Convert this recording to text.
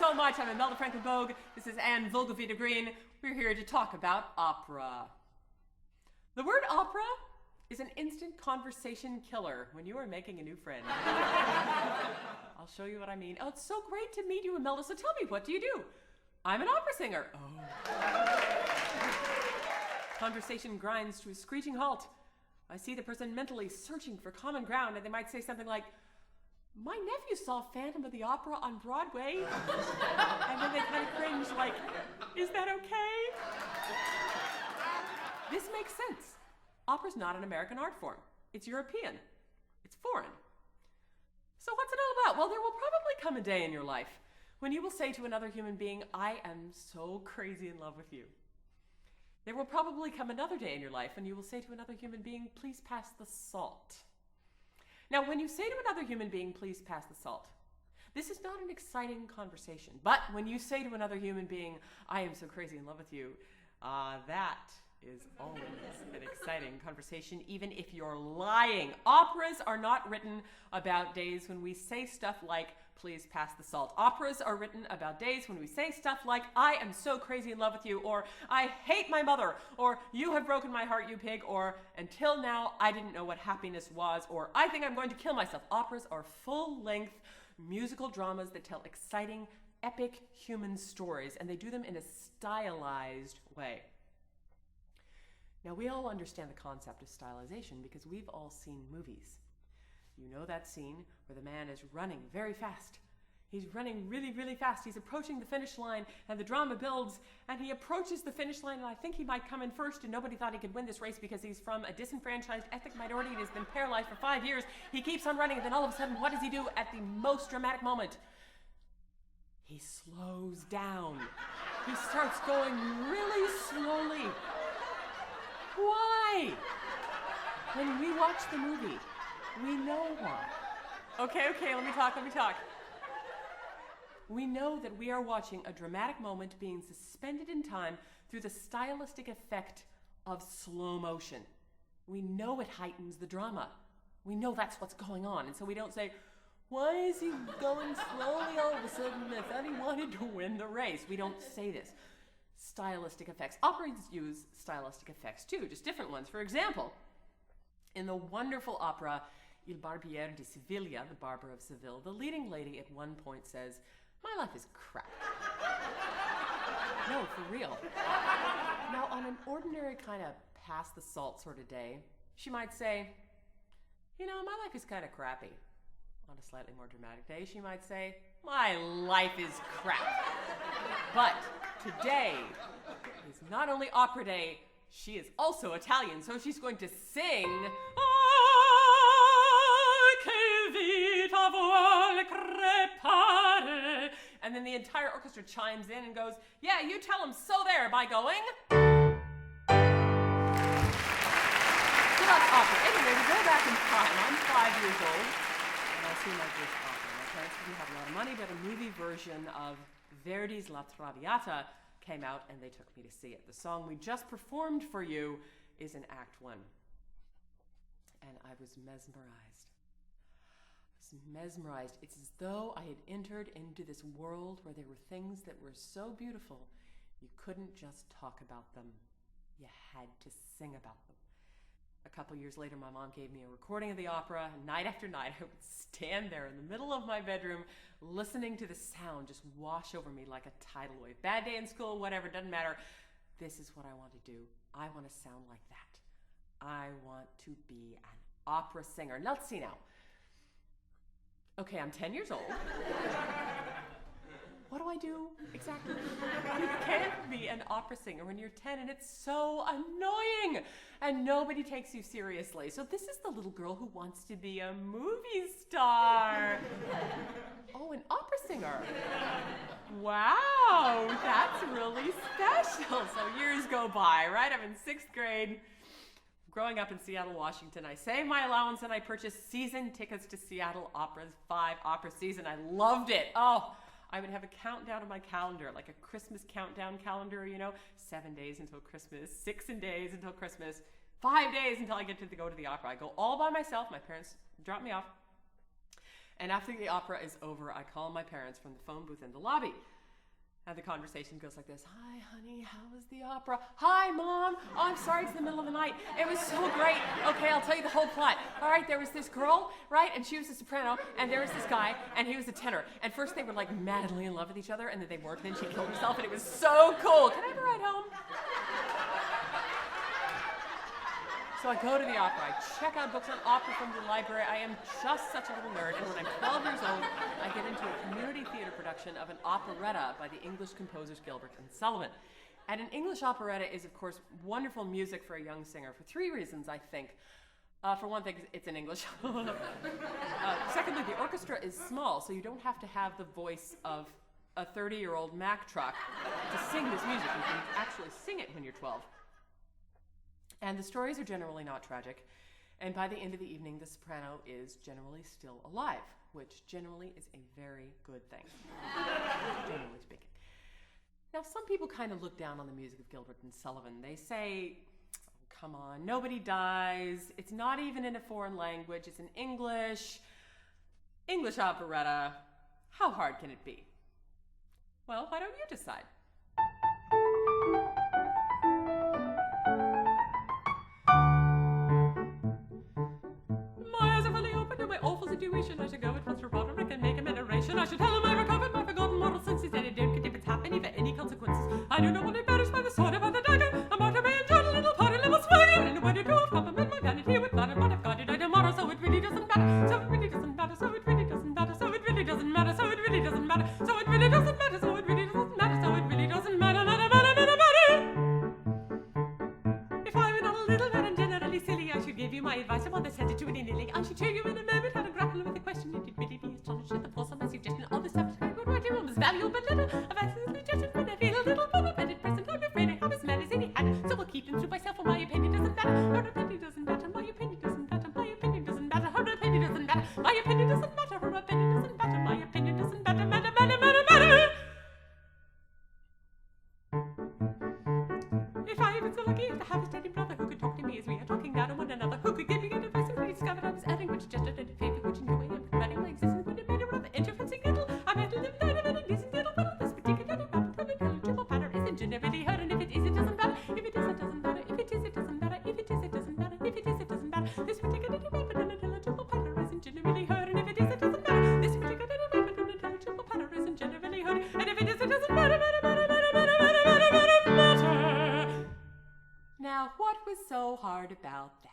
so much. I'm Imelda Franklin Vogue. This is Anne Volgovita Green. We're here to talk about opera. The word opera is an instant conversation killer when you are making a new friend. I'll show you what I mean. Oh, it's so great to meet you, Imelda. So tell me, what do you do? I'm an opera singer. Oh. Conversation grinds to a screeching halt. I see the person mentally searching for common ground, and they might say something like, my nephew saw Phantom of the Opera on Broadway. And then they kind of cringe like, is that okay? This makes sense. Opera's not an American art form. It's European. It's foreign. So what's it all about? Well, there will probably come a day in your life when you will say to another human being, I am so crazy in love with you. There will probably come another day in your life when you will say to another human being, please pass the salt. Now, when you say to another human being, please pass the salt, this is not an exciting conversation. But when you say to another human being, I am so crazy in love with you, that is always an exciting conversation, even if you're lying. Operas are not written about days when we say stuff like, please pass the salt. Operas are written about days when we say stuff like, I am so crazy in love with you, or I hate my mother, or you have broken my heart, you pig, or until now, I didn't know what happiness was, or I think I'm going to kill myself. Operas are full-length musical dramas that tell exciting, epic human stories, and they do them in a stylized way. Now, we all understand the concept of stylization because we've all seen movies. You know that scene where the man is running very fast. He's running really, really fast. He's approaching the finish line, and the drama builds, and he approaches the finish line, and I think he might come in first, and nobody thought he could win this race because he's from a disenfranchised ethnic minority and has been paralyzed for 5 years. He keeps on running, and then all of a sudden, what does he do at the most dramatic moment? He slows down. He starts going really slowly. Why? When we watch the movie, we know why. Okay, let me talk. We know that we are watching a dramatic moment being suspended in time through the stylistic effect of slow motion. We know it heightens the drama. We know that's what's going on. And so we don't say, why is he going slowly all of a sudden? I thought he wanted to win the race. We don't say this. Stylistic effects. Operas use stylistic effects too, just different ones. For example, in the wonderful opera Il Barbiere di Siviglia, the Barber of Seville, the leading lady at one point says, my life is crap. No, for real. Now, on an ordinary kind of pass the salt sort of day, she might say, you know, my life is kind of crappy. On a slightly more dramatic day, she might say, my life is crap. But today is not only opera day, she is also Italian, so she's going to sing, and then the entire orchestra chimes in and goes, yeah, you tell him so there by going. So that's opera. Anyway, we go back in time. I'm 5 years old, and I see my first opera. My parents didn't have a lot of money, but a movie version of Verdi's La Traviata came out, and they took me to see it. The song we just performed for you is in Act 1. And I was mesmerized. It's as though I had entered into this world where there were things that were so beautiful, you couldn't just talk about them. You had to sing about them. A couple years later, my mom gave me a recording of the opera, and night after night, I would stand there in the middle of my bedroom, listening to the sound just wash over me like a tidal wave. Bad day in school, whatever, doesn't matter. This is what I want to do. I want to sound like that. I want to be an opera singer. Now, let's see now. Okay, I'm 10 years old. What do I do exactly? You can't be an opera singer when you're 10, and it's so annoying, and nobody takes you seriously. So this is the little girl who wants to be a movie star. Oh, an opera singer. Wow, that's really special. So years go by, right? I'm in 6th grade. Growing up in Seattle, Washington, I saved my allowance and I purchased season tickets to Seattle Opera's 5 opera season. I loved it. Oh, I would have a countdown on my calendar, like a Christmas countdown calendar, 7 days until Christmas, 6 days until Christmas, 5 days until I get to go to the opera. I go all by myself. My parents drop me off. And after the opera is over, I call my parents from the phone booth in the lobby. And the conversation goes like this. Hi, honey, how was the opera? Hi, Mom. Oh, I'm sorry, it's the middle of the night. It was so great. Okay, I'll tell you the whole plot. All right, there was this girl, right, and she was a soprano, and there was this guy, and he was a tenor. And first they were like madly in love with each other, and then they weren't, and then she killed herself, and it was so cool. Can I have a ride home? So I go to the opera, I check out books on opera from the library. I am just such a little nerd, and when I'm 12 years old, I get into a community theater production of an operetta by the English composers Gilbert and Sullivan. And an English operetta is, of course, wonderful music for a young singer for 3 reasons, I think. For one thing, it's in English. Secondly, the orchestra is small, so you don't have to have the voice of a 30-year-old Mack truck to sing this music. You can actually sing it when you're 12. And the stories are generally not tragic, and by the end of the evening, the soprano is generally still alive, which generally is a very good thing, generally speaking. Now, some people kind of look down on the music of Gilbert and Sullivan. They say, oh, come on, nobody dies, it's not even in a foreign language, it's in English operetta, how hard can it be? Well, why don't you decide? I should go at once for Roderick and make a narration. I should tell him I recovered my forgotten mortal senses, and it don't get if it's happening for any consequences. I do not want to perish by the sword or by the dagger. A martyr may enjoy a little part, a little swagger, and a word or two of compliment my vanity with flatter. But I've got to die tomorrow, so it really doesn't matter. So it really doesn't matter. So it really doesn't matter. So it really doesn't matter. So it really doesn't matter. So it really doesn't matter. So it really doesn't matter. So it really doesn't matter. If I were not a little bit and generally silly, I should give you my advice upon the send it to any nilly. I should show you in a moment how to grapple with the question. It really be astonished at the force of my suggestion. All the subject I would write you almost valuable but little. I've actually suggested when I feel a little full of it. At present I'm afraid I have as mad as any had. So I'll keep them to myself, for my opinion doesn't matter. Her opinion doesn't matter. My opinion doesn't matter. My opinion doesn't matter. Her opinion doesn't matter. My opinion doesn't matter. Her opinion doesn't matter. My opinion doesn't matter. Matter. If I was so lucky as to have a steady brother who could talk to me as we are talking now to one another, who could give me advice and discovered I was adding which suggested a favor which in no way I'm combating my existence would have made a rather interfering little. I'm at a live down and a decent little, but this particular unintelligible pattern isn't generally heard, and if it is, it doesn't matter. If it is, it doesn't matter. If it is, it doesn't matter. If it is, it doesn't matter. If it is, it doesn't matter. This particular unintelligible pattern isn't generally heard, and if it is, it doesn't matter. This particular unintelligible pattern isn't generally heard, and if it is, it doesn't matter. Now, what was so hard about that?